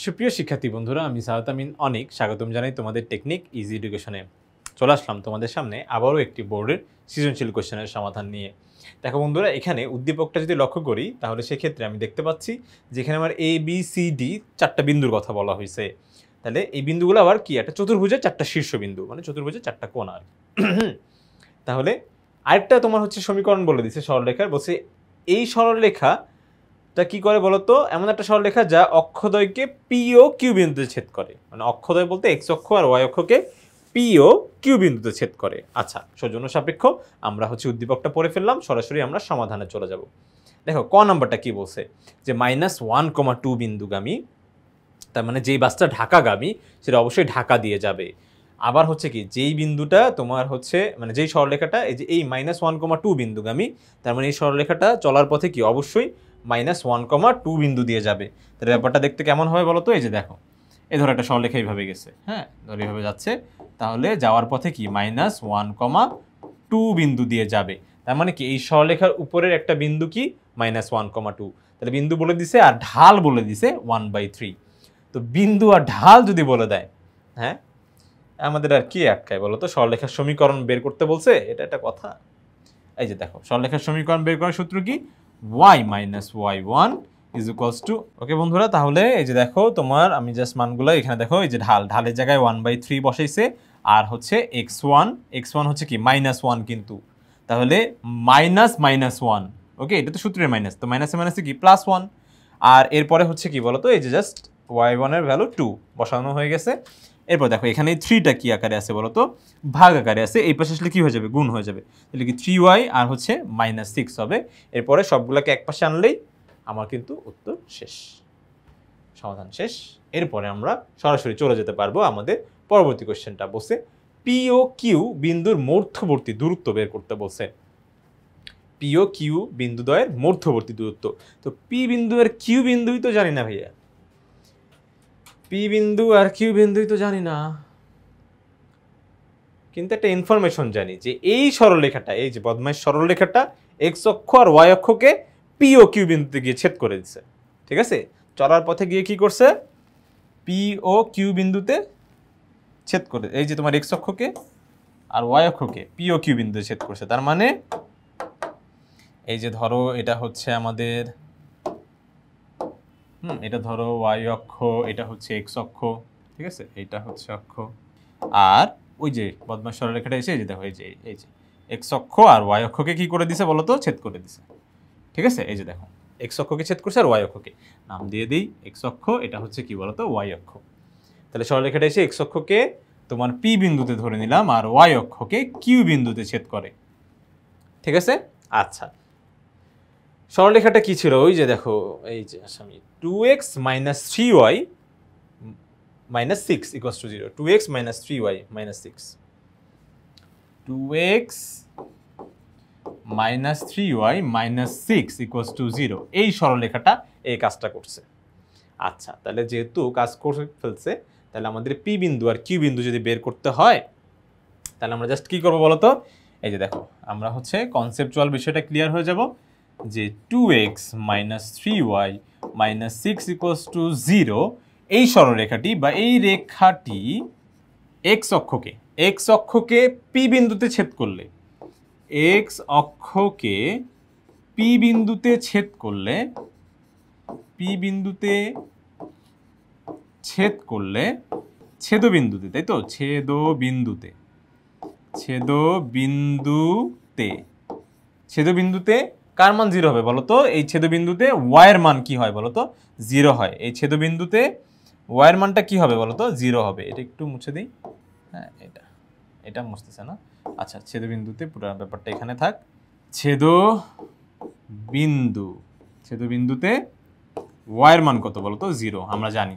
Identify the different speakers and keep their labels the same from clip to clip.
Speaker 1: সুপ্রিয় শিক্ষার্থী বন্ধুরা, আমি সাহাত আমিন অনেক স্বাগতম জানাই তোমাদের টেকনিক ইজি এডুকেশনে। চলে আসলাম তোমাদের সামনে আবারও একটি বোর্ডের সৃজনশীল কোশ্চেনের সমাধান নিয়ে। দেখো বন্ধুরা, এখানে উদ্দীপকটা যদি লক্ষ্য করি তাহলে সেক্ষেত্রে আমি দেখতে পাচ্ছি যেখানে আমার এ বি সি ডি চারটা বিন্দুর কথা বলা হয়েছে। তাহলে এই বিন্দুগুলো আবার কি, একটা চতুর্ভুজের চারটা শীর্ষবিন্দু, মানে চতুর্ভুজের চারটা কোণ আর তাহলে আরেকটা তোমার হচ্ছে সমীকরণ বলে দিচ্ছে সরলরেখার, বলছে এই সরলরেখা তা কি করে বলতো, এমন একটা সরলরেখা যা অক্ষদ্বয়কে পি ও কিউ বিন্দুতে ছেদ করে। মানে অক্ষদ্বয় বলতে এক্স অক্ষ আর ওয়াই অক্ষকে পি ও কিউ বিন্দুতে ছেদ করে। আচ্ছা, সৌজন্য সাপেক্ষ আমরা হচ্ছে উদ্দীপকটা পড়ে ফেললাম, সরাসরি আমরা সমাধানে চলে যাব। দেখো ক নাম্বারটা কি বলছে, যে -1,2 বিন্দুগামী, তার মানে যেই বাসটা ঢাকাগামী সেটা অবশ্যই ঢাকা দিয়ে যাবে। আবার হচ্ছে কি, যেই বিন্দুটা তোমার হচ্ছে মানে যেই সরলরেখাটা এই যে এই -1,2 বিন্দুগামী, তার মানে এই সরলরেখাটা চলার পথে কি অবশ্যই -1,2 বিন্দু দিয়ে যাবে। তাহলে ব্যাপারটা দেখতে কেমন হবে বলো তো? এই যে দেখো, এই ধরো একটা সরলরেখা এইভাবে গেছে, হ্যাঁ ধরো এইভাবে যাচ্ছে, তাহলে যাওয়ার পথে কি -1,2 বিন্দু দিয়ে যাবে। তার মানে কি এই সরলরেখার উপরের একটা বিন্দু কি -1,2, তাহলে বিন্দু বলে দিছে আর ঢাল বলে দিছে 1/3। তো বিন্দু আর ঢাল যদি বলে দেয়, হ্যাঁ আমাদের আর কি আটকায় বলো তো? সরলরেখার সমীকরণ বের করতে বলছে, এটা একটা কথা। এই যে দেখো, সরলরেখার সমীকরণ বের করার সূত্র কি, y - y1 = ওকে বন্ধুরা, তাহলে এই যে দেখো তোমার আমি জাস্ট মানগুলো এখানে দেখো, এই যে ঢালের জায়গায় 1/3 বসাইছে, আর হচ্ছে x1 হচ্ছে কি -1 কিন্তু, তাহলে -1, ওকে এটা তো সূত্রের মাইনাস, তো মাইনাসে মাইনাসে কি +1, আর এরপরে হচ্ছে কি বলতো, এই যে জাস্ট y1 এর ভ্যালু 2 বসানো হয়ে গেছে। এরপর দেখো এখানে 3টা কি আকারে আছে বলতো, ভাগ আকারে আছে, এই পাশে আসলে কি হয়ে যাবে, গুণ হয়ে যাবে, তাহলে কি 3y আর হচ্ছে -6 হবে। এরপরে সবগুলোকে এক পাশে আনলেই আমার কিন্তু উত্তর শেষ, সমাধান শেষ। এরপরে আমরা সরাসরি চলে যেতে পারবো আমাদের পরবর্তী কোশ্চেনটা। বলছে পি ও কিউ বিন্দুর মধ্যবর্তী দূরত্ব বের করতে বলছে। পি ও কিউ বিন্দুদ্বয়ের মধ্যবর্তী দূরত্ব, তো পি বিন্দু আর কিউ বিন্দুই তো জানি না ভাইয়া, পি বিন্দু আর কিউ বিন্দুই তো জানি না, কিন্তু একটা ইনফরমেশন জানি যে এই সরলরেখাটা, এই যে বদমাইশ সরলরেখাটা এক্স অক্ষ আর ওয়াই অক্ষকে পি ও কিউ বিন্দুতে গিয়ে ছেদ করে দিচ্ছে। ঠিক আছে, চলার পথে গিয়ে কি করছে, পি ও কিউ বিন্দুতে ছেদ করে, এই যে তোমার এক্স অক্ষকে আর ওয়াই অক্ষকে পি ও কিউ বিন্দুতে ছেদ করছে। তার মানে এই যে ধরো এটা হচ্ছে আমাদের এটা ধরো ওয়াই অক্ষ, এটা হচ্ছে এক্স অক্ষ, ঠিক আছে, এটা হচ্ছে অক্ষ, আর ওই যে বদমাশ সরলরেখাটা এসে এই যে দেখো, এই যে এক্স অক্ষ আর ওয়াই অক্ষকে কি করে দিছে বলো তো, ছেদ করে দিছে। ঠিক আছে, এই যে দেখো এক্স অক্ষকে ছেদ করছে আর ওয়াই অক্ষকে নাম দিয়ে দিই এক্স অক্ষ, এটা হচ্ছে কি বলতো ওয়াই অক্ষ। তাহলে সরলরেখাটা এসে এক্স অক্ষকে তোমার পি বিন্দুতে ধরে নিলাম আর ওয়াই অক্ষকে কিউ বিন্দুতে ছেদ করে। ঠিক আছে, আচ্ছা সরলরেখাটা কি ছিল, ওই যে দেখো এই যে আমি 2x - 3y - 6 = 0, 2x - 3y - 6, 2x - 3y - 6 = 0, এই সরলরেখাটা এই কাজটা করছে। আচ্ছা, তাহলে যেহেতু কাজ করে ফেলছে, তাহলে আমাদের পি বিন্দু আর কিউ বিন্দু যদি বের করতে হয়, তাহলে আমরা জাস্ট কি করবো বলতো, এই যে দেখো আমরা হচ্ছে কনসেপচুয়াল বিষয়টা ক্লিয়ার হয়ে যাব, যে 2x - 3y - 6 = 0, এই সরলরেখাটি বা এই রেখাটি এক্স অক্ষকে পি বিন্দুতে ছেদ করলে, এক্স অক্ষকে পি বিন্দুতে ছেদ করলে, পি বিন্দুতে ছেদ করলে ছেদবিন্দুতে, তাই তো ছেদবিন্দুতে, ছেদবিন্দুতে কার মান 0 হবে বলতো, এই ছেদবিন্দুতে ওয়াই এর মান কি হয় বলতো, 0 হয়। এই ছেদবিন্দুতে ওয়াই এর মানটা কি হবে বলতো, 0 হবে। এটা একটু মুছে দিই, হ্যাঁ এটা মুছতেছে না। আচ্ছা, ছেদবিন্দুতে পুরো ব্যাপারটা এখানে থাক, ছেদবিন্দুতে ওয়াই এর মান কত বলতো, 0। আমরা জানি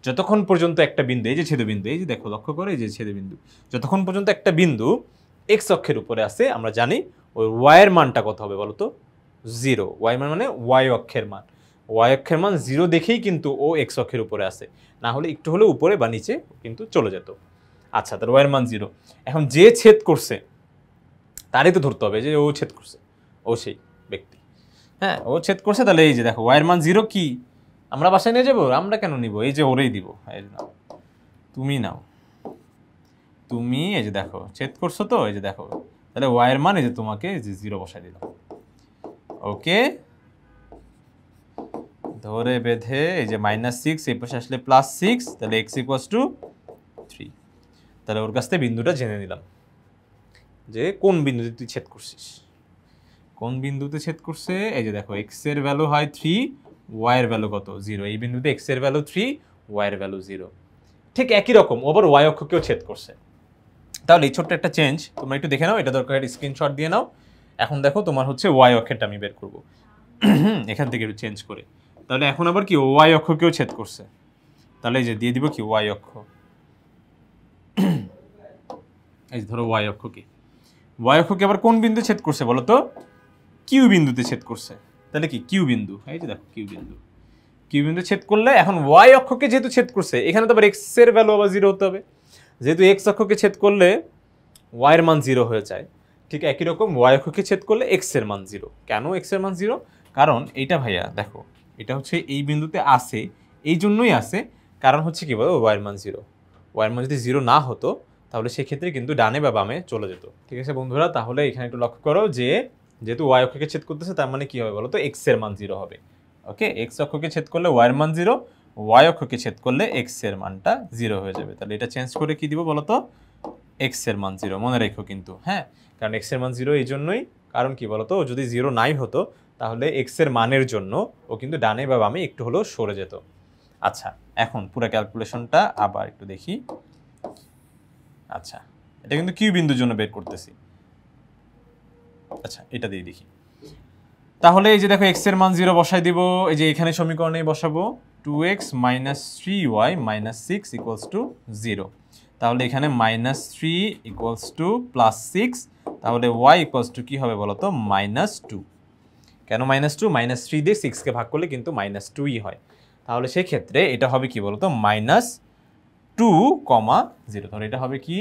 Speaker 1: যতক্ষণ পর্যন্ত একটা বিন্দু, এই যে ছেদবিন্দু, এই যে দেখো লক্ষ্য করে, এই যে ছেদবিন্দু, যতক্ষণ পর্যন্ত একটা বিন্দু এক্স অক্ষের উপরে আছে, আমরা জানি ওই ওয়াই এর মানটা কত হবে বলতো, 0। ওয়াই মানে ওয়াই অক্ষের মান, ওয়াই অক্ষের মান 0 দেখেই কিন্তু ও এক্স অক্ষের উপরে আছে, না হলে একটু হলে উপরে বা নিচে কিন্তু চলে যেত। আচ্ছা, তার ওয়াই এর মান 0। এখন যে ছেদ করছে তারই তো ধরতে হবে যে ও ছেদ করছে, ও সেই ব্যক্তি, হ্যাঁ ও ছেদ করছে। তাহলে এই যে দেখো ওয়াই এর মান 0 কি আমরা বাসায় নিয়ে যাবো? আমরা কেন নিব? এই যে ওরেই দিব। এই যে নাও, তুমি নাও, তুমি এই যে দেখো ছেদ করছো তো, এই যে দেখো, তাহলে ওয়াই এর মান এই যে তোমাকে যে 0 বসাই দিলাম। ওকে, ধরে বেঁধে এই যে -6 এই পাশে আসলে +6, তাহলে x = 3। তাহলে ওর কাছ থেকে বিন্দুটা জেনে নিলাম যে কোন বিন্দুতে তুই ছেদ করছিস। কোন বিন্দুতে ছেদ করছে? এই যে দেখো x এর ভ্যালু হয় 3, y এর ভ্যালু কত? 0। এই বিন্দুতে x এর ভ্যালু 3, y এর ভ্যালু 0। ঠিক একই রকম ও আবার y অক্ষকেও ছেদ করছে। তাহলে এই ছোট্ট একটা চেঞ্জ তোমরা একটু দেখে নাও, এটা দরকার স্ক্রিনশট দিয়ে নাও। এখন দেখো তোমার হচ্ছে y অক্ষেরটা আমি বের করব এখান থেকে একটু চেঞ্জ করে। তাহলে এখন আবার কি y অক্ষকেও ছেদ করছে, তাহলে এই যে দিয়ে দিব কি y অক্ষ। এই যে ধরো y অক্ষকে, y অক্ষকে আবার কোন বিন্দু ছেদ করছে বলো তো? কিউ বিন্দুতে ছেদ করছে। তাহলে কি কিউ বিন্দু, এই যে দেখো কিউ বিন্দু। কিউ বিন্দু ছেদ করলে এখন y অক্ষকে যেহেতু ছেদ করছে, এখানে তো আবার x এর ভ্যালু আবার 0 হতে হবে। যেহেতু x অক্ষকে ছেদ করলে y এর মান 0 হয়ে যায়, ঠিক একই রকম y অক্ষকে ছেদ করলে x এর মান 0। কেন x এর মান 0? কারণ এইটা ভাইয়া দেখো, এটা হচ্ছে এই বিন্দুতে আসে, এই জন্যই আসে, কারণ হচ্ছে কি বলো, y এর মান 0। y এর মান যদি 0 না হতো তাহলে সেক্ষেত্রে কিন্তু ডানে বা বামে চলে যেত। ঠিক আছে বন্ধুরা, তাহলে এখানে একটু লক্ষ্য করো যে যেহেতু y অক্ষকে ছেদ করতেছে, তার মানে কি হবে বলো তো? x এর মান 0 হবে। ওকে, x অক্ষকে ছেদ করলে y এর মান 0, y অক্ষকে ছেদ করলে x এর মানটা 0 হয়ে যাবে। তাহলে এটা চেঞ্জ করে কি দিব বলো তো? x এর মান 0 মনে রেখো কিন্তু, হ্যাঁ, কারণ x এর মান 0 এই জন্যই, কারণ কি বলতো, যদি 0 নাই হতো তাহলে x এর মানের জন্য ও কিন্তু ডানে বা বামে একটু হলেও সরে যেত। আচ্ছা, এখন পুরো ক্যালকুলেশনটা আবার একটু দেখি। আচ্ছা, এটা কিন্তু কিউ বিন্দুর জন্য বের করতেছি। আচ্ছা, এটা দিয়ে দেখি। তাহলে এই যে দেখো x এর মান 0 বসাই দিব, এই যে এখানে সমীকরণে বসাবো 2x - 3y - 6 = 0। তাহলে এখানে -3 = +6, তাহলে y = কি হবে বলতো? -2। কেন -2? -3 দিয়ে 6 কে ভাগ করলে কিন্তু -2ই হয়। তাহলে সেই ক্ষেত্রে এটা হবে কি বলতো? -2, 0। তাহলে এটা হবে কি,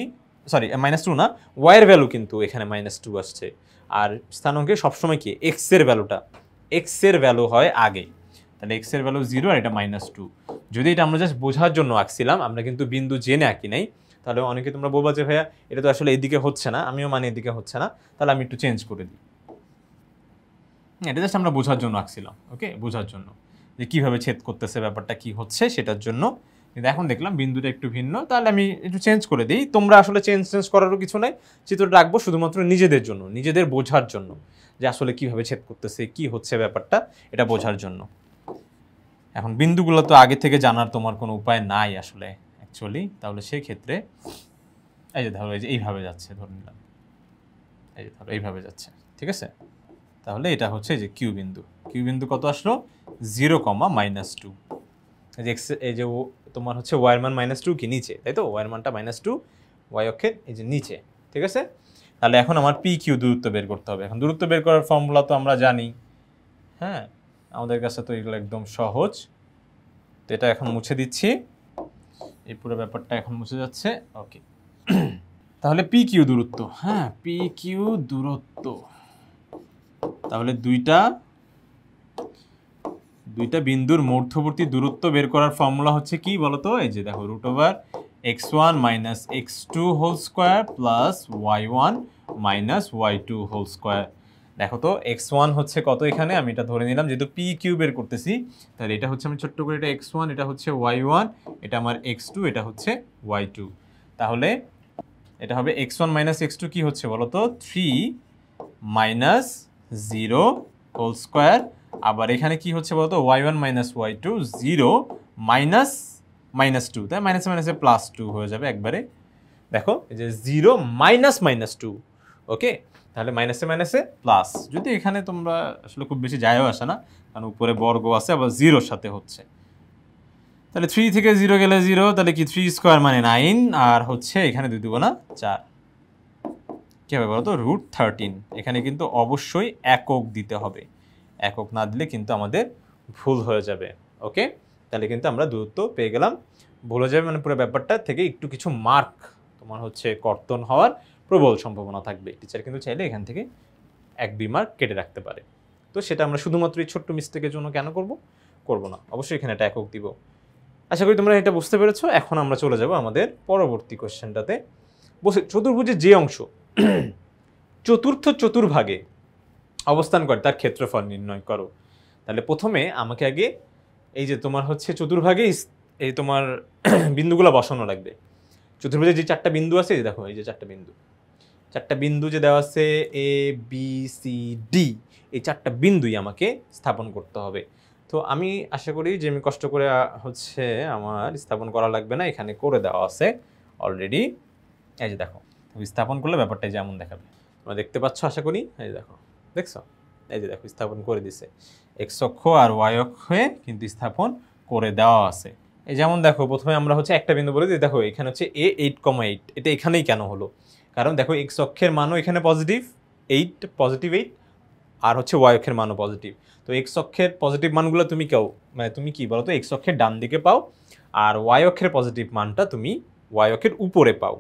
Speaker 1: সরি -2 না, y এর ভ্যালু কিন্তু এখানে -2 আসছে। আর স্থানাঙ্কে সবসময় কি x এর ভ্যালুটা, x এর ভ্যালু হয় আগে। তাহলে x এর ভ্যালু 0 আর এটা -2। যদি এটা আমরা জাস্ট বোঝার জন্য আঁকছিলাম, আমরা কিন্তু বিন্দু জেনে আঁকি নাই, তাহলে অনেকে তোমরা বলবা যে ভাইয়া এটা তো আসলে এদিকে হচ্ছে না, আমিও মানে এদিকে হচ্ছে না, তাহলে আমি একটু চেঞ্জ করে দিই। এটা জাস্ট আমরা বোঝার জন্য আঁকছিলাম, ওকে, বোঝার জন্য যে কিভাবে ছেদ করতেছে, ব্যাপারটা কি হচ্ছে সেটার জন্য। কিন্তু এখন দেখলাম বিন্দুটা একটু ভিন্ন, তাহলে আমি একটু চেঞ্জ করে দিই। তোমরা আসলে চেঞ্জ করারও কিছু নাই, চিত্রটা রাখবো শুধুমাত্র নিজেদের জন্য, নিজেদের বোঝার জন্য, যে আসলে কিভাবে ছেদ করতেছে, কি হচ্ছে ব্যাপারটা, এটা বোঝার জন্য। এখন বিন্দুগুলো তো আগে থেকে জানার তোমার কোনো উপায় নাই আসলে অ্যাকচুয়ালি। তাহলে সেই ক্ষেত্রে এই যে ধরো এই যে এইভাবে যাচ্ছে, ধরে নিলাম এই যে ধরো এইভাবে যাচ্ছে, ঠিক আছে। তাহলে এটা হচ্ছে যে কিউ বিন্দু। কিউ বিন্দু কত আসলো? 0, -2। এই যে এক্স, এই যে তোমার হচ্ছে ওয়াই এর মান -2 কি নিচে, তাই তো? ওয়াই এর মানটা -2 ওয়াই অক্ষের এই যে নিচে, ঠিক আছে। তাহলে এখন আমার পি কিউ দূরত্ব বের করতে হবে। এখন দূরত্ব বের করার ফর্মুলা তো আমরা জানি, হ্যাঁ, আমাদের কাছে তো এগুলো একদম সহজ। তো এটা এখন মুছে দিচ্ছি, এই পুরো ব্যাপারটা এখন মুছে যাচ্ছে। ওকে, তাহলে পি কিউ দূরত্ব, হ্যাঁ, পি কিউ দূরত্ব, তাহলে দুইটা বিন্দুর মধ্যবর্তী দূরত্ব বের করার ফর্মুলা হচ্ছে কি বলতো? এই যে দেখো √x1 - x2 whole square plus y1 - y2 whole square. দেখো তো x1 হচ্ছে কত, এখানে আমি এটা ধরে নিলাম যেহেতু পি কিউ বের করতেছি, তাহলে এটা হচ্ছে আমি ছোট্ট করে এটা x1, এটা হচ্ছে y1, এটা আমার x2, এটা হচ্ছে y2। তাহলে এটা হবে x1 - x2 কি হচ্ছে বলতো? 3 - 0 হোল স্কয়ার। আবার এখানে কি হচ্ছে বলতো? y1 - y2 0 -2, তাই মাইনাসে মাইনাসে +2 হয়ে যাবে একবারে। দেখো এই যে 0 -2, ওকে। তাহলে মাইনাসে মাইনাসে প্লাস, যদি এখানে তোমরা আসলে খুব বেশি যায়ও আসে না, কারণ উপরে বর্গ আছে আবার 0-র সাথে হচ্ছে। তাহলে 3 থেকে 0 গেলে 0, তাহলে কি 3 স্কয়ার মানে 9, আর হচ্ছে এখানে 2 2 4। কি হবে বলতো? √13। এখানে কিন্তু অবশ্যই একক দিতে হবে, একক না দিলে কিন্তু আমাদের ভুল হয়ে যাবে। ওকে, তাহলে কিন্তু আমরা দূরত্ব পেয়ে গেলাম। ভুল হয়ে যাবে মানে পুরো ব্যাপারটা থেকে একটু কিছু মার্ক তোমার হচ্ছে কর্তন হওয়ার প্রবল সম্ভাবনা থাকবে। টিচার কিন্তু চাইলে এখান থেকে 1-2 মার্ক কেটে রাখতে পারে। তো সেটা আমরা শুধুমাত্র এই ছোট্ট মিস্টেকের জন্য কেন করব? করব না, অবশ্যই এখানে একটা একক দিব। আশা করি তোমরা এটা বুঝতে পেরেছো। এখন আমরা চলে যাব আমাদের পরবর্তী কোশ্চেনটাতে। বলছে চতুর্ভুজের যে অংশ চতুর্থ চতুর্ভাগে অবস্থান করে তার ক্ষেত্রফল নির্ণয় করো। তাহলে প্রথমে আমাকে আগে এই যে তোমার হচ্ছে চতুর্ভাগে এই তোমার বিন্দুগুলো বসানো লাগবে। চতুর্ভুজে যে 4টা বিন্দু আছে, এই দেখো এই যে 4টা বিন্দু যে দেওয়া আছে এ বি সি ডি, এই 4টা বিন্দুই আমাকে স্থাপন করতে হবে। তো আমি আশা করি যে আমি কষ্ট করে হচ্ছে আমার স্থাপন করা লাগবে না, এখানে করে দেওয়া আছে অলরেডি। এই যে দেখো স্থাপন করলে ব্যাপারটা যেমন দেখাবে তোমরা দেখতে পাচ্ছ আশা করি। এই যে দেখো, দেখছো, এই যে দেখো স্থাপন করে দিছে, এক্স অক্ষ আর ওয়াই অক্ষে কিন্তু স্থাপন করে দেওয়া আছে। এই যেমন দেখো প্রথমে আমরা হচ্ছে একটা বিন্দু বলে দিই, দেখো এখানে হচ্ছে এ 8,8, এটা এখানেই কেন হলো, কারণ দেখো এক্স অক্ষের মানও এখানে পজিটিভ 8, আর হচ্ছে ওয়াই অক্ষের মানও পজিটিভ। তো এক্স অক্ষের পজিটিভ মানগুলো তুমি তুমি কি বলো তো এক্স অক্ষের ডান দিকে পাও, আর ওয়াই অক্ষের পজিটিভ মানটা তুমি ওয়াই অক্ষের উপরে পাও।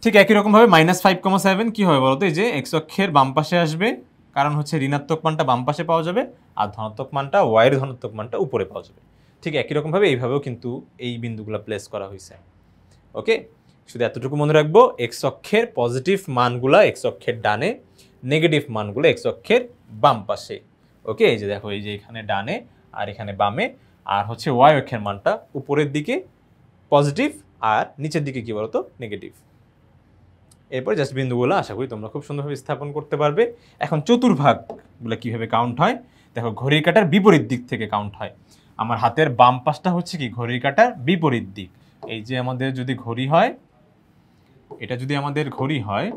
Speaker 1: ঠিক একই রকমভাবে -5,7 কি হবে বলতো, এই যে এক্স অক্ষের বাম পাশে আসবে, কারণ হচ্ছে ঋণাত্মক মানটা বাম পাশে পাওয়া যাবে, আর ধনাত্মক মানটা ওয়াইয়ের ধনাত্মক মানটা উপরে পাওয়া যাবে। ঠিক একই রকমভাবে এইভাবেও কিন্তু এই বিন্দুগুলো প্লেস করা হয়েছে। ওকে, শুধু এতটুকু মনে রাখবো, এক্স অক্ষের পজিটিভ মানগুলা এক্স অক্ষের ডানে, নেগেটিভ মানগুলো এক্স অক্ষের বাম পাশে। ওকে, এই যে দেখো এই যে এখানে ডানে আর এখানে বামে, আর হচ্ছে ওয়াই অক্ষের মানটা উপরের দিকে পজিটিভ আর নিচের দিকে কি বলতো নেগেটিভ। এরপর জাস্ট বিন্দুগুলো আশা করি তোমরা খুব সুন্দরভাবে স্থাপন করতে পারবে। এখন চতুর্ভাগগুলো কিভাবে কাউন্ট হয় দেখো, ঘড়ির কাঁটার বিপরীত দিক থেকে কাউন্ট হয়। আমার হাতের বাম পাশটা হচ্ছে কি ঘড়ির কাঁটার বিপরীত দিক। এই যে আমাদের যদি ঘড়ি হয়, এটা যদি আমাদের ঘড়ি হয়,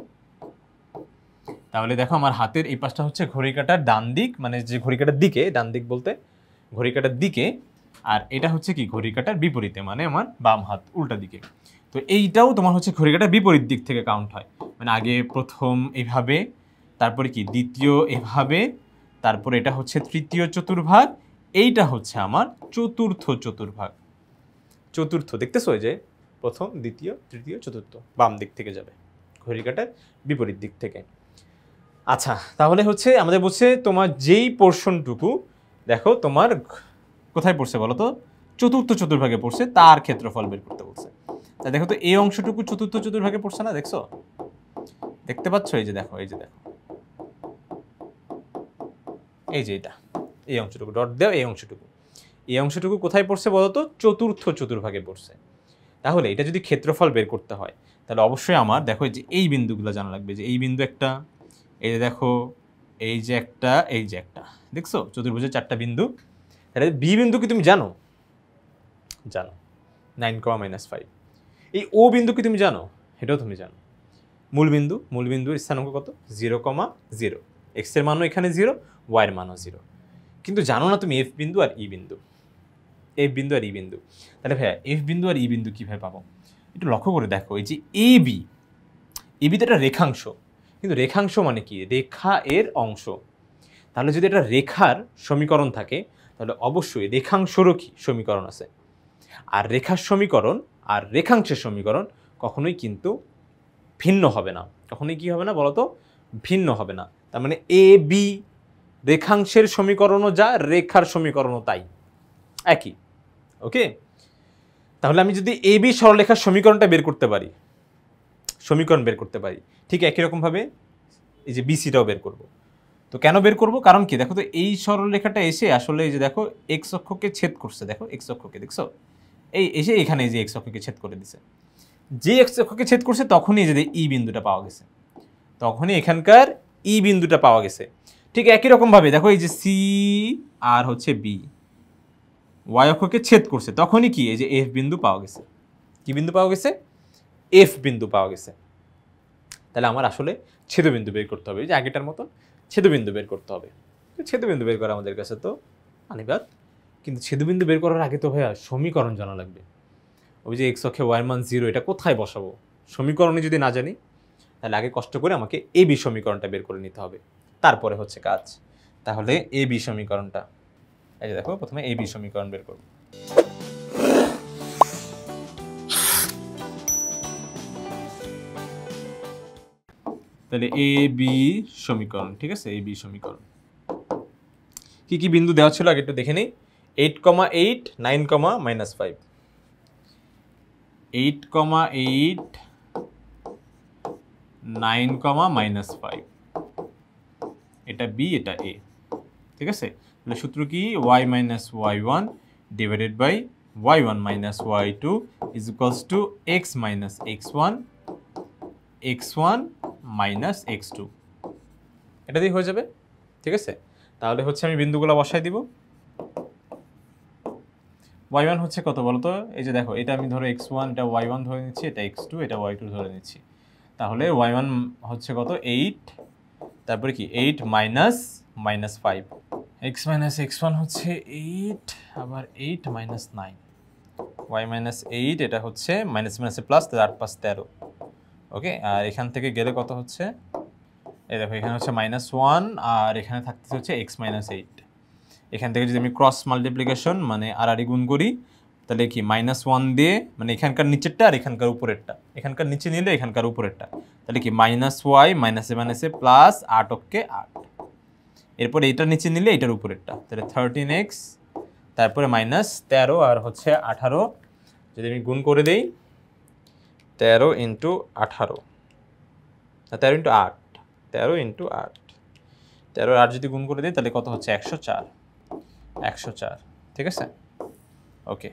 Speaker 1: তাহলে দেখো আমার হাতের এই পাশটা হচ্ছে ঘড়ির কাঁটার ডান দিক, মানে যে ঘড়ির কাঁটার দিকে, ডান দিক বলতে ঘড়ির কাঁটার দিকে, আর এটা হচ্ছে কি ঘড়ির কাঁটার বিপরীতে, মানে আমার বাম হাত উল্টা দিকে। তো এইটাও তোমার হচ্ছে ঘড়ির কাঁটার বিপরীত দিক থেকে কাউন্ট হয়, মানে আগে প্রথম এভাবে, তারপরে কি দ্বিতীয় এভাবে, তারপরে এটা হচ্ছে তৃতীয় চতুর্ভাগ, এইটা হচ্ছে আমার চতুর্থ চতুর্ভাগ। চতুর্থ দেখতেছো যে প্রথম দ্বিতীয় তৃতীয় চতুর্থ বাম দিক থেকে যাবে, ঘড়ির কাঁটার বিপরীত দিক থেকে। আচ্ছা, তাহলে হচ্ছে আমাদের বলছে তোমার যেই পোর্শনটুকু দেখো তোমার কোথায় পড়ছে বলো তো, চতুর্থ চতুর্ভাগে পড়ছে, তার ক্ষেত্রফল বের করতে বলছে। তা দেখো তো এই অংশটুকু চতুর্থ চতুর্ভাগে পড়ছে না, দেখছো, দেখতে পাচ্ছ, এই যে দেখো, এই যে দেখো, এই যে এটা এই অংশটুকু ডট দাও, এই অংশটুকু কোথায় পড়ছে বলো তো, চতুর্থ চতুর্ভাগে পড়ছে। তাহলে এটা যদি ক্ষেত্রফল বের করতে হয় তাহলে অবশ্যই আমার দেখো যে এই বিন্দুগুলো জানা লাগবে, যে এই বিন্দু একটা, এই যে দেখো এই যে একটা, এই যে একটা, দেখছো চতুর্ভুজের 4টা বিন্দু। তাহলে বি বিন্দু কি তুমি জানো, 9, -5। এই ও বিন্দু কি তুমি জানো, এটাও তুমি জানো। মূল বিন্দুর স্থানাঙ্ক কত, 0,0, এক্স এর মানও এখানে 0, ওয়াই এর মানও 0। কিন্তু জানো না তুমি এফ বিন্দু আর ই বিন্দু, তাহলে ভাইয়া এফ বিন্দু আর ই বিন্দু কিভাবে পাবো, একটু লক্ষ্য করে দেখো, এই যে এ বি তো একটা রেখাংশ, কিন্তু রেখাংশ মানে কি, রেখা এর অংশ। তাহলে যদি এটা রেখার সমীকরণ থাকে তাহলে অবশ্যই রেখাংশেরও কি সমীকরণ আছে, আর রেখার সমীকরণ আর রেখাংশের সমীকরণ কখনোই কিন্তু ভিন্ন হবে না, কখনোই কি হবে না বলতো, ভিন্ন হবে না। তার মানে এ বি রেখাংশের সমীকরণও যা, রেখার সমীকরণও তাই, একই। ওকে, তাহলে আমি যদি এ বি সরলরেখার সমীকরণটা বের করতে পারি, ঠিক একই রকমভাবে এই যে বিসিটাও বের করব। তো কেন বের করব, কারণ কি দেখো তো এই সরলরেখাটা এসে আসলে এই যে দেখো এক্স অক্ষকে ছেদ করছে, দেখো এক্স অক্ষকে দেখছো, এই এসে এখানে এই যে এক্স অক্ষকে ছেদ করে দিছে, যে এক্স অক্ষকে ছেদ করছে তখনই যে ই বিন্দুটা পাওয়া গেছে, তখনই এখানকার ই বিন্দুটা পাওয়া গেছে। ঠিক একই রকমভাবে দেখো এই যে সি আর হচ্ছে বি ওয়াই অক্ষকে ছেদ করছে, তখনই কি এই যে এফ বিন্দু পাওয়া গেছে। কি বিন্দু পাওয়া গেছে, এফ বিন্দু পাওয়া গেছে। তাহলে আমার আসলে ছেদবিন্দু বের করতে হবে, এই যে আগেটার মতন ছেদবিন্দু বের করতে হবে। ছেদবিন্দু বের করা আমাদের কাছে তো আনিবাদ, কিন্তু ছেদবিন্দু বের করার আগে তো ভাইয়া সমীকরণ জানা লাগবে। ওই যে এক্স অক্ষে ওয়াই মান 0, এটা কোথায় বসাবো, সমীকরণে যদি না জানি তাহলে আগে কষ্ট করে আমাকে এ বি সমীকরণটা বের করে নিতে হবে, তারপরে হচ্ছে কাজ। তাহলে এ বি সমীকরণটা, এই যে দেখো প্রথমে এ বি সমীকরণ বের করব। তাহলে এ বি সমীকরণ, ঠিক আছে, এ বি সমীকরণ কি কি বিন্দু দেওয়া ছিল আগে একটু দেখে নেই। 8,8 9, -5 8,8 9, -5 এটা বি এটা এ, ঠিক আছে। তাহলে সূত্র কি y minus y1 divided by y1 minus y2 is equals to x minus x1 x1 minus x2, এটা দিয়ে হয়ে যাবে, ঠিক আছে। তাহলে হচ্ছে আমি বিন্দুগুলো বসাই দিব। y1 হচ্ছে কত বলতো, এই যে দেখো এটা আমি ধরো x1 এটা y1 ধরে নিচ্ছি, এটা x2 এটা y2 ধরে নিচ্ছি। তাহলে y1 হচ্ছে কত 8, তারপরে কি 8 মাইনাস -5, x মাইনাস x1 হচ্ছে 8 আবার 8 মাইনাস 9, y মাইনাস 8 এটা হচ্ছে মাইনাস মাইনাসে প্লাস, 8 5 13, ওকে। আর এখান থেকে গেলে কত হচ্ছে, এই দেখো এখানে হচ্ছে -1 আর এখানে থাকতেছে হচ্ছে x মাইনাস 8। এখান থেকে যদি আমি ক্রস মাল্টিপ্লিকেশন মানে আড়াআড়ি গুণ করি তাহলে কি -1 দিয়ে মানে এখানকার নিচেরটা আর এখানকার উপরেরটা, এখানকার নিচে নিলে এখানকার উপরেরটা, তাহলে কি -y মাইনাসে মাইনাসে প্লাস 8 অক্ষে 8, এরপর এইটার নিচে নিলে এটার উপরেরটা, তাহলে 13x তারপরে -13 আর হচ্ছে 18, যদি আমি গুণ করে দেই 13 ইন্টু 18 13 ইন্টু 8 13 ইন্টু 8 13 আর 8 যদি গুণ করে দিই তাহলে কত হচ্ছে 104, 104, ঠিক আছে, ওকে।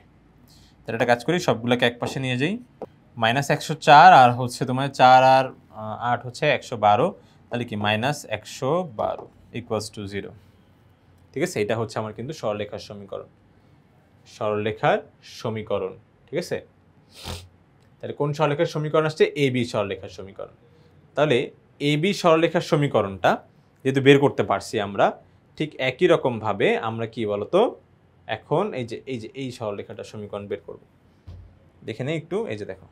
Speaker 1: তাহলে একটা কাজ করি সবগুলোকে এক পাশে নিয়ে যাই, -104 আর হচ্ছে তোমার 4 আর 8 হচ্ছে 112, তাহলে কি -112 ইকুয়ালস টু 0, ঠিক আছে। এটা হচ্ছে আমার কিন্তু সরলরেখার সমীকরণ, সরলরেখার সমীকরণ, ঠিক আছে। তাহলে কোন সরলরেখার সমীকরণ আসছে, এ বি সরলরেখার সমীকরণ। তাহলে এ বি সরলরেখার সমীকরণটা যেহেতু বের করতে পারছি আমরা, ঠিক একই রকমভাবে আমরা কি বলতো এখন এই সরলরেখাটার সমীকরণ বের করব। দেখে নেই একটু, এই যে দেখো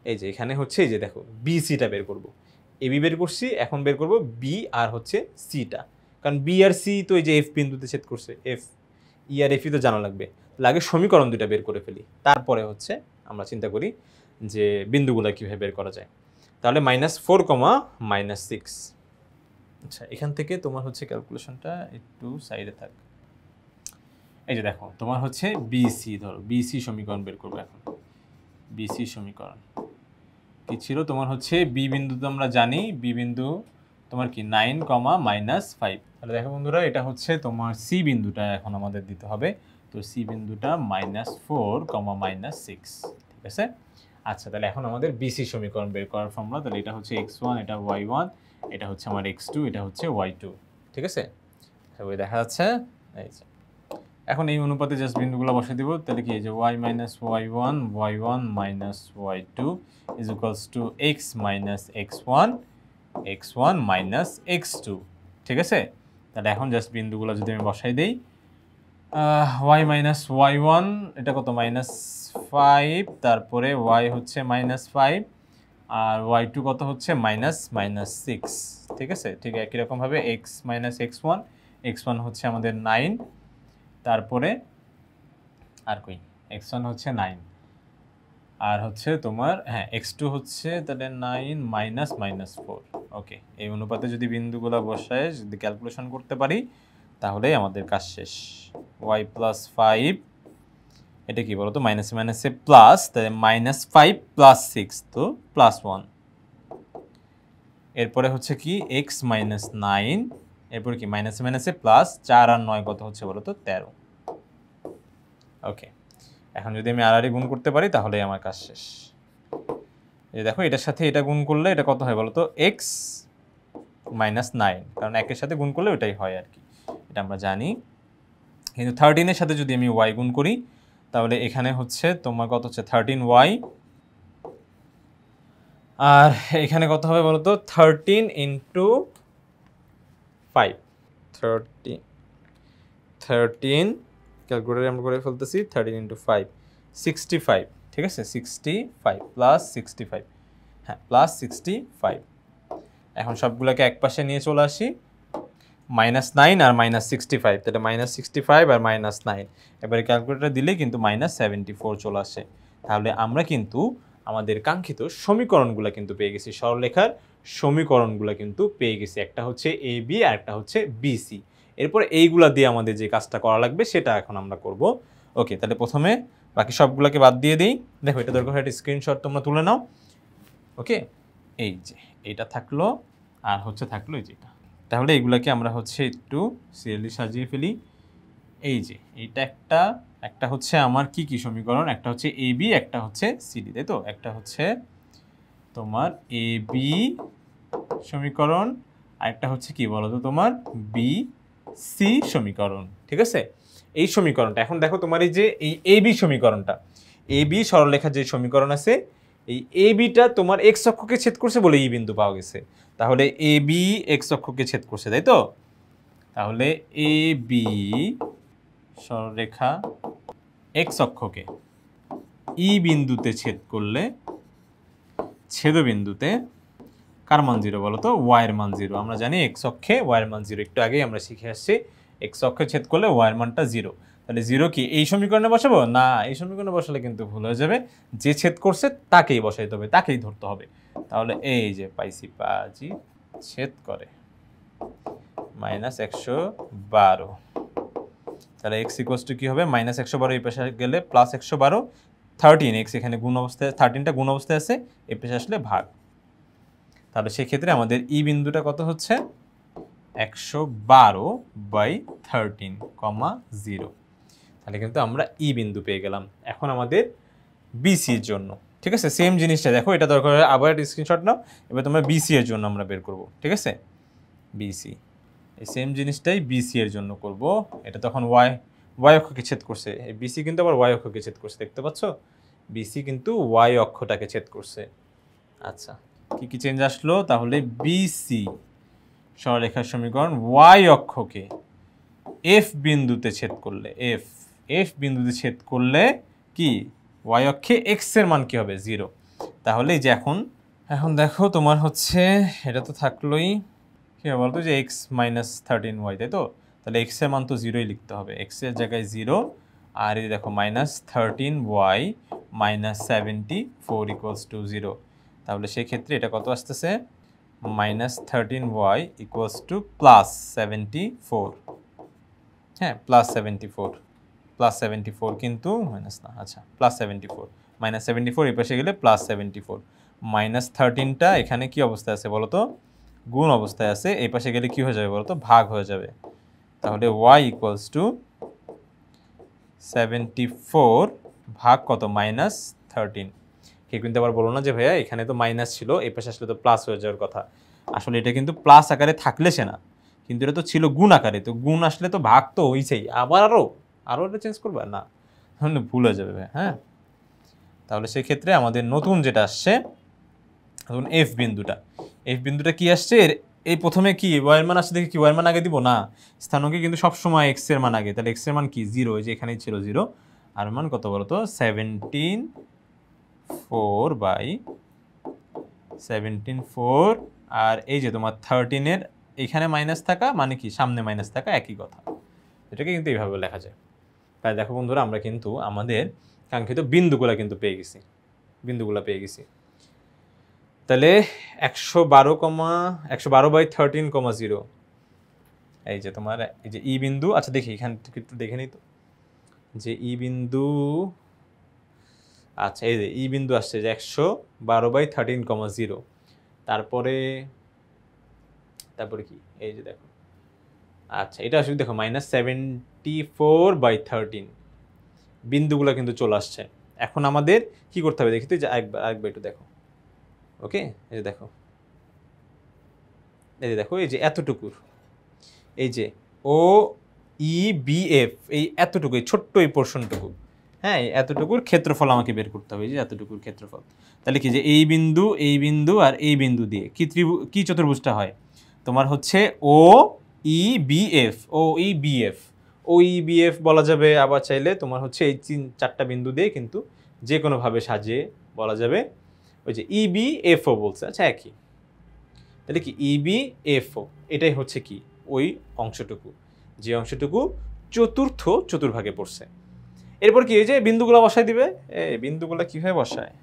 Speaker 1: এই যে এখানে হচ্ছে এই যে দেখো বি সিটা বের করব, এ বি বের করছি, এখন বের করব বি আর হচ্ছে সিটা, কারণ বি আর সি তো এই যে এফ বিন্দুতে ছেদ করছে, এফ ই আর এফ ই তো জানা লাগবে, আগে সমীকরণ দুটা বের করে ফেলি, তারপরে হচ্ছে আমরা চিন্তা করি যে বিন্দুগুলো কীভাবে বের করা যায়। তাহলে -4, -6, আচ্ছা এখান থেকে তোমার হচ্ছে ক্যালকুলেশনটা একটু সাইডে থাক, এই যে দেখো তোমার হচ্ছে বিসি, ধরো বিসি সমীকরণ বের করবো এখন। বিসি সমীকরণ কি ছিল তোমার হচ্ছে বি বিন্দু, তো আমরা জানি বি বিন্দু তোমার কি 9, -5, তাহলে দেখো বন্ধুরা এটা হচ্ছে তোমার সি বিন্দুটা এখন আমাদের দিতে হবে, তো সি বিন্দুটা -4, -6, ঠিক আছে। আচ্ছা তাহলে এখন আমাদের বিসি সমীকরণ বের করার ফর্মুলা, তাহলে এটা হচ্ছে x1 এটা y1 এটা হচ্ছে আমার x2 এটা হচ্ছে y2, ঠিক আছে। ওই দেখা যাচ্ছে এই যে এখন এই অনুপাতে জাস্ট বিন্দুগুলো বসে দিব, তাহলে কি এই যে y minus y1 y1 minus y2 is equals to x minus x1 x1 minus x2, ঠিক আছে। তাহলে এখন জাস্ট বিন্দুগুলো যদি আমি বসাই দেই, y মাইনাস y1 এটা কত -5, তারপরে y হচ্ছে -5 আর y2 কত হচ্ছে -6, ঠিক আছে। ঠিক একই রকমভাবে x মাইনাস x1 হচ্ছে আমাদের 9, তারপরে আর কই x1 হচ্ছে 9 আর হচ্ছে তোমার হ্যাঁ x2 হচ্ছে তাহলে 9 -4, ওকে। এই অনুপাতে যদি বিন্দুগুলো বসায় যদি ক্যালকুলেশন করতে পারি তাহলেই আমাদের কাজ শেষ। y প্লাস 5 এটা কি বলতো মাইনাসে মাইনাসে প্লাস, তাহলে -5 প্লাস 6 তো +1, এরপরে হচ্ছে কি x মাইনাস 9, এরপরে কি মাইনাসে মাইনাসে প্লাস 4 আর 9 কত হচ্ছে বলতো 13, ওকে। এখন যদি আমি আড়াআড়ি গুণ করতে পারি তাহলেই আমার কাজ শেষ। এই দেখো এটার সাথে এটা গুণ করলে এটা কত হয় বলতো x মাইনাস 9, কারণ একের সাথে গুণ করলে ওটাই হয় আর কি, এটা আমরা জানি। কিন্তু 13 এর সাথে যদি আমি y গুণ করি তাহলে এখানে হচ্ছে তোমার কত হচ্ছে 13y, আর এখানে কত হবে বলতো 13 ইন্টু 5, 13 ক্যালকুলেটরে আমরা করে ফেলতেছি 13 ইন্টু 5 65, ঠিক আছে 65 প্লাস 65, হ্যাঁ প্লাস 65। এখন সবগুলোকে এক পাশে নিয়ে চলে আসি, -9 আর -65, তাহলে -65 আর -9, এবারে ক্যালকুলেটর দিলে কিন্তু -74 চলে আসে। তাহলে আমরা কিন্তু আমাদের কাঙ্ক্ষিত সমীকরণগুলো কিন্তু পেয়ে গেছি, সরলরেখার সমীকরণগুলো কিন্তু পেয়ে গেছি, একটা হচ্ছে এ বি আর একটা হচ্ছে বিসি। এরপর এইগুলা দিয়ে আমাদের যে কাজটা করা লাগবে সেটা এখন আমরা করব। ওকে, তাহলে প্রথমে বাকি সবগুলোকে বাদ দিয়ে দিই। দেখো এটা দরকার একটা স্ক্রিনশট তোমরা তুলে নাও। ওকে, এই যে এইটা থাকলো আর হচ্ছে থাকলো এই যেটা। তাহলে এইগুলাকে আমরা হচ্ছে একটু সিরিয়ালি সাজিয়ে ফেলি। এই যে এইটা একটা হচ্ছে আমার কি কি সমীকরণ, একটা হচ্ছে এ বি, একটা হচ্ছে সিডি, তাই তো? একটা হচ্ছে তোমার এ বি সমীকরণ, আর একটা হচ্ছে কি বলো তো তোমার বি সি সমীকরণ, ঠিক আছে? এই সমীকরণটা এখন দেখো তোমার এই যে এই এ বি সমীকরণটা, এ বি সরলরেখার যে সমীকরণ আছে, এই এ বিটা তোমার এক্স অক্ষকে ছেদ করছে বলে ই বিন্দু পাওয়া গেছে। তাহলে এ বি এক্স অক্ষকে ছেদ করছে, তাই তো? তাহলে এ বি সরলরেখা এক্স অক্ষকে ই বিন্দুতে ছেদ করলে ছেদবিন্দুতে কার মান 0 বলো তো? ওয়াই এর মান 0। আমরা জানি এক্স অক্ষে ওয়াই এর মান 0, একটু আগেই আমরা শিখে আসছি এক্স অক্ষে ছেদ করলে ওয়াই এর মানটা 0। তাহলে 0 কি এই সমীকরণে বসাবো? না, এই সমীকরণে বসালে কিন্তু ভুল হয়ে যাবে। যে ছেদ করছে তাকেই বসাইতে হবে, তাকেই ধরতে হবে। তাহলে এই যে পাইছি পাজি ছেদ করে -112। তাহলে x ইকুয়ালস টু কি হবে? -112, এই পাশে গেলে +112, 13 x এখানে গুণ অবস্থায়, 13টা গুণ অবস্থায় আছে, এই পাশে আসলে ভাগ। তাহলে সেক্ষেত্রে আমাদের ই বিন্দুটা কত হচ্ছে? 112/13, 0। তাহলে কিন্তু আমরা ই বিন্দু পেয়ে গেলাম। এখন আমাদের বিসি এর জন্য, ঠিক আছে, সেম জিনিসটা দেখো, এটা দরকার হয় আবার একটা স্ক্রিনশট নাও। এবার তোমরা বিসি এর জন্য আমরা বের করব, ঠিক আছে? বিসি, এই সেম জিনিসটাই বিসি এর জন্য করব। এটা তখন ওয়াই অক্ষকে ছেদ করছে, এই বিসি কিন্তু আবার ওয়াই অক্ষকে ছেদ করছে, দেখতে পাচ্ছ? বিসি কিন্তু ওয়াই অক্ষটাকে ছেদ করছে। আচ্ছা, কি কি চেঞ্জ আসলো? তাহলে বিসি সরলরেখার সমীকরণ ওয়াই অক্ষকে এফ বিন্দুতে ছেদ করলে, এফ বিন্দুতে ছেদ করলে কি ওয়াই অক্ষে এক্স এর মান কি হবে? 0। তাহলে এই যে এখন দেখো তোমার হচ্ছে এটা তো থাকলোই, কি হবে বলতো, যে এক্স -13y, তাই তো? তাহলে এক্স এর মান তো 0ই লিখতে হবে, এক্স এর জায়গায় 0। আর এই দেখো -13y -74 = 0। তাহলে সেই ক্ষেত্রে এটা কত আসতেছে? -13y = +74। হ্যাঁ, +74, +74 কিন্তু মাইনাস না, আচ্ছা +74, -74 এই পাশে গেলে +74। -13টা এখানে কি অবস্থায় আছে বলো তো? গুণ অবস্থায় আছে, এই পাশে গেলে কি হয়ে যাবে বলো তো? ভাগ হয়ে যাবে। তাহলে y = 74 ভাগ কত? -13। কেউ কিন্তু আবার বলো না যে ভাইয়া এখানে তো মাইনাস ছিল, এই পাশে আসলে তো প্লাস হয়ে যাওয়ার কথা। আসলে এটা কিন্তু প্লাস আকারে থাকলে সে না, কিন্তু এটা তো ছিল গুণ আকারে, তো গুণ আসলে তো ভাগ তো হইছেই, আবার আরও এটা চেঞ্জ করবে না, তাহলে ভুল হয়ে যাবে ভাই। হ্যাঁ, তাহলে সেক্ষেত্রে আমাদের নতুন যেটা আসছে, ধরুন এফ বিন্দুটা কি আসছে? এই প্রথমে কি ওয়াই এর মান আসছে, দেখি কি ওয়াই এর মান আগে দিব না, স্থানাঙ্কে কিন্তু সবসময় এক্স এর মান আগে। তাহলে এক্স এর মান কি? 0, এই যে এখানেই ছিল 0। আর মান কত বলো তো? 17/4 আর এই যে তোমার 13 এর এখানে মাইনাস থাকা মানে কি সামনে মাইনাস থাকা, একই কথা। এটাকে কিন্তু এইভাবে লেখা যায়। তাই দেখো বন্ধুরা, আমরা কিন্তু আমাদের কাঙ্ক্ষিত বিন্দুগুলা কিন্তু পেয়ে গেছি। তাহলে 112/13,0, এই যে তোমার এই যে ই বিন্দু। আচ্ছা দেখি এখান থেকে একটু দেখে নিই তো যে ই বিন্দু, আচ্ছা এই যে ই বিন্দু আসছে যে 112/13,0। তারপরে কি এই যে দেখো, আচ্ছা এটা আসলে দেখো -74/13, বিন্দুগুলো কিন্তু চলে আসছে। এখন আমাদের কি করতে হবে দেখি তো, যে আরেকবার একটু দেখো। ওকে, এই যে দেখো এই যে এতটুকুর, এই যে ও ই বি এফ, এই এতটুকু, এই ছোট্ট এই পোর্শনটুকু, হ্যাঁ এতটুকুর ক্ষেত্রফল আমাকে বের করতে হবে, এই যে এতটুকুর ক্ষেত্রফল। তাহলে কি যে এই বিন্দু আর এই বিন্দু দিয়ে কি চতুর্ভুজটা হয় তোমার? হচ্ছে ও ই বি এফ বলা যাবে। আবার চাইলে তোমার হচ্ছে এই 4টা বিন্দু দিয়ে কিন্তু যে কোনোভাবে সাজিয়ে বলা যাবে। ওই যে ইবিএফও বলছে, আচ্ছা একই। তাহলে কি ইবিএফও, এটাই হচ্ছে কি ওই অংশটুকু, যে অংশটুকু চতুর্থ চতুর্ভাগে পড়ছে। এরপর কি এই যে বিন্দুগুলা বসাই দিবে। বিন্দুগুলা কিভাবে বসায়?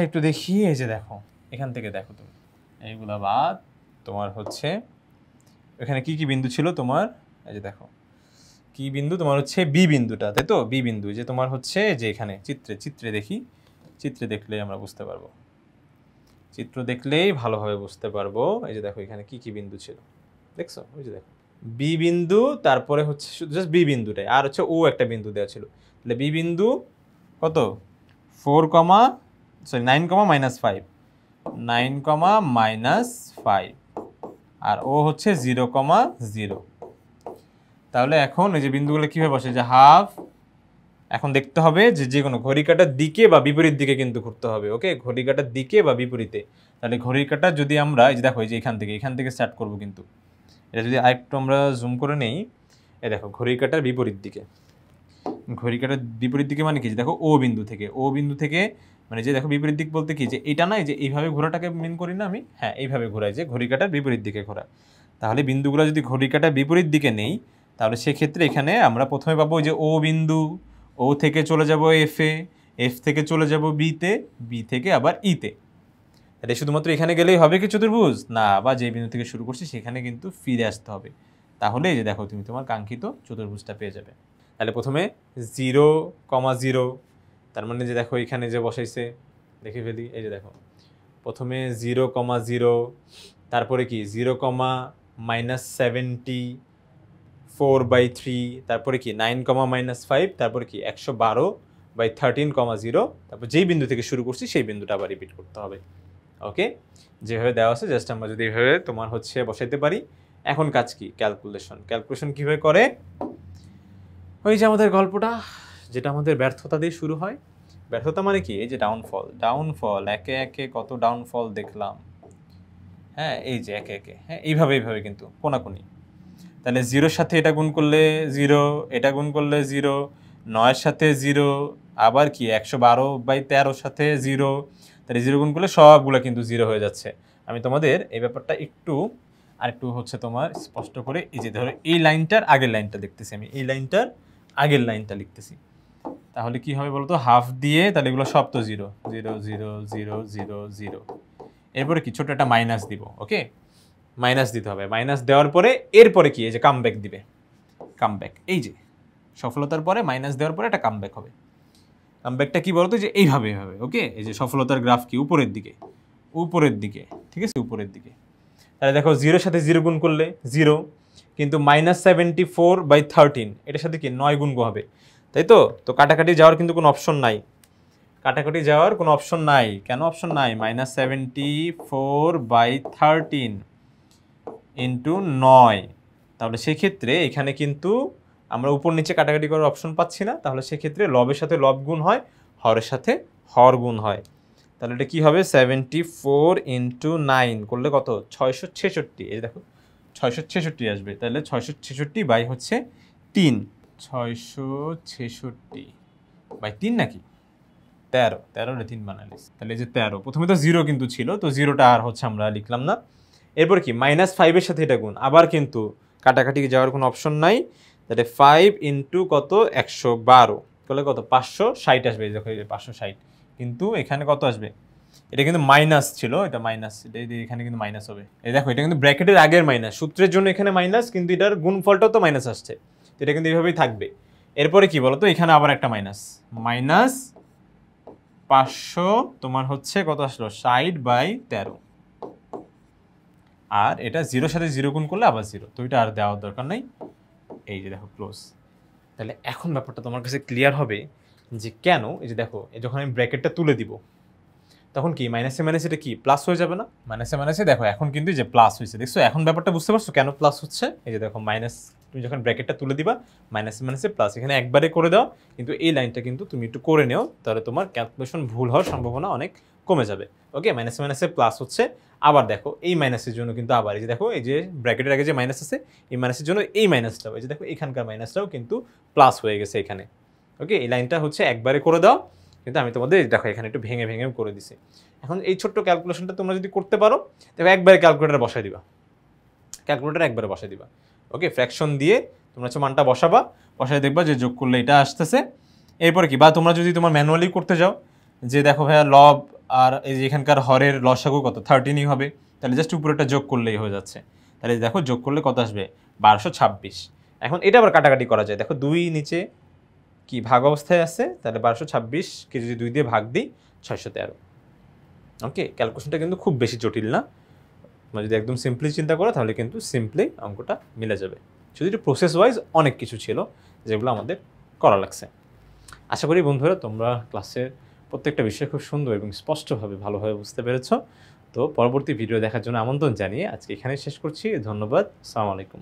Speaker 1: একটু দেখি। এই যে দেখো, এখান থেকে দেখো তুমি এইগুলা বাদ, তোমার হচ্ছে এখানে কি কি বিন্দু ছিল তোমার, এই যে দেখো কি বিন্দু তোমার হচ্ছে বি বিন্দুটা, তাই তো? বি বিন্দু যে তোমার হচ্ছে যে এখানে চিত্রে দেখি, চিত্রে দেখলেই আমরা বুঝতে পারবো, চিত্র দেখলেই ভালোভাবে বুঝতে পারবো। এই যে দেখো এখানে কি কি বিন্দু ছিল, দেখছো? ওই যে দেখো বি বিন্দু, তারপরে হচ্ছে শুধু জাস্ট বি বিন্দুটাই, আর হচ্ছে ও একটা বিন্দু দেওয়া ছিল। তাহলে বি বিন্দু কত 4, 9, -5 আর ও হচ্ছে 0, 0। তাহলে এখন এই যে বিন্দুগুলো কিভাবে বসে, যে হাফ, এখন দেখতে হবে যে যে কোনো ঘড়ি কাঁটার দিকে বা বিপরীত দিকে কিন্তু ঘুরতে হবে। ওকে, ঘড়ি কাঁটার দিকে বা বিপরীতে। তাহলে ঘড়ির কাঁটা যদি আমরা এই যে দেখো এই যে এখান থেকে স্টার্ট করব, কিন্তু এটা যদি আরেকটু আমরা জুম করে নেই, এই দেখো ঘড়ির কাঁটার বিপরীত দিকে, ঘড়ি কাঁটার বিপরীত দিকে মানে কি, যে দেখো ও বিন্দু থেকে মানে যে দেখো বিপরীত দিক বলতে কি, যে এটা নয় যে এইভাবে ঘোরাটাকে মেন করি না আমি, হ্যাঁ এইভাবে ঘোরাই, যে ঘড়ি কাঁটার বিপরীত দিকে ঘোরা। তাহলে বিন্দুগুলো যদি ঘড়ি কাঁটার বিপরীত দিকে নেই, তাহলে সেক্ষেত্রে এখানে আমরা প্রথমে পাবো যে ও বিন্দু, ও থেকে চলে যাব এফে, এফ থেকে চলে যাব বিতে, বি থেকে আবার ইতে। তাহলে শুধুমাত্র এখানে গেলেই হবে কি চতুর্ভুজ? না, বা যে বিন্দু থেকে শুরু করছি সেখানে কিন্তু ফিরে আসতে হবে। তাহলে এই যে দেখো তুমি তোমার কাঙ্ক্ষিত চতুর্ভুজটা পেয়ে যাবে। তাহলে প্রথমে 0, 0, তার মানে যে দেখো এখানে যে বসাইছে, দেখে ফেলি, এই যে দেখো প্রথমে 0, 0, তারপরে কি 0, -74/3, তারপরে কি 9, তারপরে কি 112/13, 0, তারপর যেই বিন্দু থেকে শুরু করছি সেই বিন্দুটা আবার রিপিট করতে হবে। ওকে, যেভাবে দেওয়া আছে জাস্ট আমরা যদি এভাবে তোমার হচ্ছে বসাইতে পারি। এখন কাজ কি, ক্যালকুলেশন কিভাবে করে, ওই যে আমাদের গল্পটা যেটা আমাদের ব্যর্থতা দিয়ে শুরু হয়। ব্যর্থতা মানে কি, এই যে ডাউনফল, একে একে কত ডাউনফল দেখলাম, হ্যাঁ এই যে একে একে, হ্যাঁ এইভাবে কিন্তু কোনাকুনি। তাহলে 0-র সাথে এটা গুণ করলে 0, এটা গুণ করলে 0, 9-এর সাথে 0, আবার কি 112/13-র সাথে 0, তাহলে 0 গুণ করলে সবগুলো কিন্তু 0 হয়ে যাচ্ছে। আমি তোমাদের এই ব্যাপারটা আরেকটু হচ্ছে তোমার স্পষ্ট করে, এই যে ধরো এই লাইনটার আগের লাইনটা দেখতেছি আমি, এই লাইনটার আগের লাইনটা লিখতেছি। তাহলে কি হবে বলতো, হাফ দিয়ে, তাহলে এগুলো সব তো 0, 0, 0, 0, 0, 0। এরপরে কি ছোট একটা মাইনাস দিব। ওকে, মাইনাস দিতে হবে, মাইনাস দেওয়ার পরে এরপরে কি, এই যে কামব্যাক দিবে, কামব্যাক, এই যে সফলতার পরে মাইনাস দেওয়ার পরে একটা কামব্যাক হবে। কামব্যাকটা কি বলতো, যে এইভাবে হবে। ওকে, এই যে সফলতার গ্রাফ কি উপরের দিকে, ঠিক আছে, উপরের দিকে। তাহলে দেখো 0-এর সাথে 0 গুণ করলে 0, কিন্তু -74/13 এটার সাথে কি 9 গুণ হবে, তাই তো? তো কাটাকাটি যাওয়ার কিন্তু কোনো অপশন নাই, কেন অপশন নাই? -74/13 ইন্টু 9। তাহলে সেক্ষেত্রে এখানে কিন্তু আমরা উপর নিচে কাটাকাটি করার অপশন পাচ্ছি না। তাহলে সেক্ষেত্রে লবের সাথে লব গুণ হয়, হরের সাথে হর গুণ হয়। তাহলে এটা কি হবে, 74 × 9 করলে কত, 666। এই দেখো 666 আসবে। তাহলে 666 হচ্ছে 3, 666/3 নাকি 13 রে 3 বানালিস, তাহলে এই যে 13। প্রথমে তো 0 কিন্তু ছিল, তো 0টা আর হচ্ছে আমরা লিখলাম না। এরপর কি -5-এর সাথে এটা গুণ, আবার কিন্তু কাটাকাটি যাওয়ার কোনো অপশন নাই। তাহলে 5 ইন্টু কত, 112 করলে কত, 560 আসবে। দেখো এই যে 560, কিন্তু এখানে কত আসবে, এটা কিন্তু মাইনাস ছিল, এটা মাইনাস, এটা এখানে কিন্তু মাইনাস হবে। এই দেখো এটা কিন্তু ব্র্যাকেটের আগের মাইনাস, সূত্রের জন্য এখানে মাইনাস, কিন্তু এটার গুণফলটাও তো মাইনাস আসছে, তো এটা কিন্তু এইভাবেই থাকবে। এরপরে কি বলতো, এখানে আবার একটা মাইনাস 500 তোমার হচ্ছে কত আসলো, 60/13। আর এটা 0-এর সাথে 0 গুণ করলে আবার 0, তো এটা আর দেওয়ার দরকার নাই। এই যে দেখো ক্লোজ। তাহলে এখন ব্যাপারটা তোমার কাছে ক্লিয়ার হবে যে কেন, এই যে দেখো যখন আমি ব্র্যাকেটটা তুলে দিব তখন কি মাইনাসে মাইনাসে এটা কি প্লাস হয়ে যাবে না? মাইনাসে দেখো এখন কিন্তু যে প্লাস হয়েছে, দেখছো এখন ব্যাপারটা বুঝতে পারছো কেন প্লাস হচ্ছে? এই যে দেখো মাইনাস, তুমি যখন ব্র্যাকেটটা তুলে দিবা মাইনাসে প্লাস, এখানে একবারে করে দাও, কিন্তু এই লাইনটা কিন্তু তুমি একটু করে নিও, তাহলে তোমার ক্যালকুলেশন ভুল হওয়ার সম্ভাবনা অনেক কমে যাবে। ওকে, মাইনাসে প্লাস হচ্ছে। আবার দেখো এই মাইনাসের জন্য কিন্তু আবার এই যে দেখো এই যে ব্র্যাকেটের আগে যে মাইনাস আছে, এই মাইনাসের জন্য এই মাইনাসটাও, এই যে দেখো এখানকার মাইনাসটাও কিন্তু প্লাস হয়ে গেছে এখানে। ওকে, এই লাইনটা হচ্ছে একবারে করে দাও, কিন্তু আমি তোমাদের দেখো এখানে একটু ভেঙে করে দিছি। এখন এই ছোট্ট ক্যালকুলেশনটা তোমরা যদি করতে পারো, তবে একবারে ক্যালকুলেটার বসাই দিবা। ওকে, ফ্র্যাকশন দিয়ে তোমরা হচ্ছে মানটা বসাই দেখবা যে যোগ করলে এটা আসতেছে। এরপরে কি, বা তোমরা যদি তোমার ম্যানুয়ালি করতে যাও, যে দেখো ভাইয়া লব আর এই যে এখানকার হরের লসাগু কত, 13ই হবে, তাহলে জাস্ট উপরেটা যোগ করলেই হয়ে যাচ্ছে। তাহলে দেখো যোগ করলে কত আসবে 1226। এখন এটা আবার কাটাকাটি করা যায়, দেখো 2 নিচে কি ভাগ অবস্থায় আছে, তাহলে 1226কে যদি 2 দিয়ে ভাগ দিই 613। ওকে, ক্যালকুলেশনটা কিন্তু খুব বেশি জটিল না, তোমরা যদি একদম সিম্পলি চিন্তা করো তাহলে কিন্তু সিম্পলি অঙ্কটা মিলে যাবে। শুধু একটু প্রসেস ওয়াইজ অনেক কিছু ছিল যেগুলো আমাদের করা লাগছে। আশা করি বন্ধুরা তোমরা ক্লাসের প্রত্যেকটা বিষয় খুব সুন্দর এবং স্পষ্টভাবে ভালোভাবে বুঝতে পেরেছো। তো পরবর্তী ভিডিও দেখার জন্য আমন্ত্রণ জানিয়ে আজকে এখানেই শেষ করছি। ধন্যবাদ, আসসালামু আলাইকুম।